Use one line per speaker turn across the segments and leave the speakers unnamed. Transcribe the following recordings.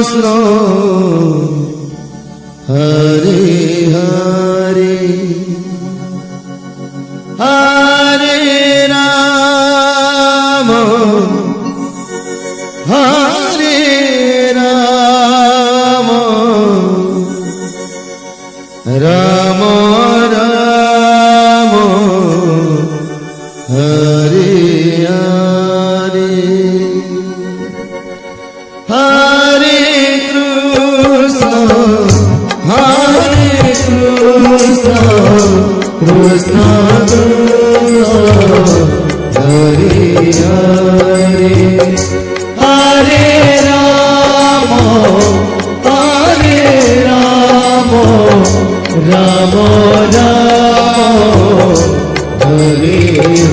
Krishna Hare Hare Hare Ram Hare Ram Ram Ram Hare Hare Hare Krishna Krishna Hare Hare Hare Ram Ram Ram Hare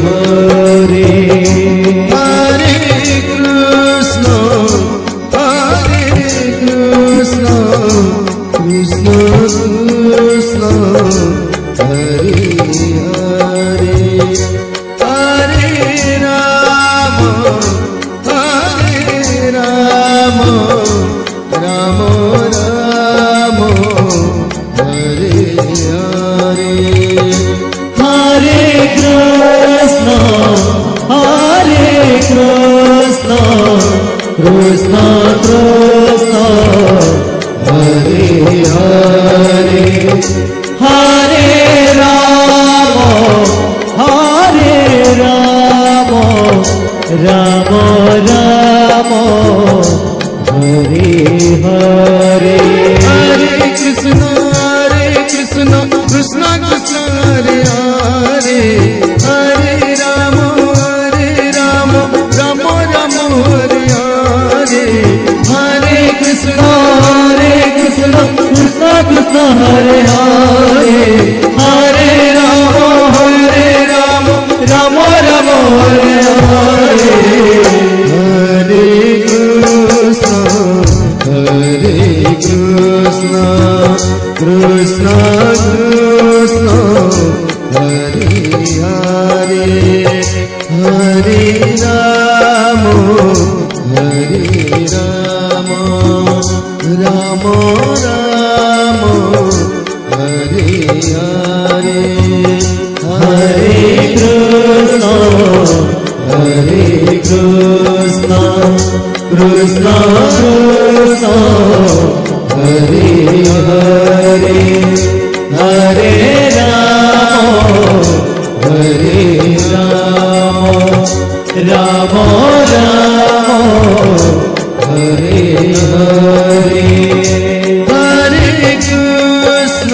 Hare Hare Krishna Krishna Krishna Hare Hare Hare Ram Ram Ram Hare Hare Hare Krishna Krishna Krishna Hare Hare Hare Ram Ram Ram Hare Hare Hare Krishna Krishna Krishna Hare Hare Hare Ram Ram Ram Hare Hare Hare Krishna Krishna Krishna Hare Hare Hare Ram Ram Hare Hare Hare Krishna Krishna Krishna Hare Hare Hare Ram Ram Ram Hare Hare Hare Krishna Krishna Krishna Hare Hare Hare Ram Ram Hare Hare Hare Krishna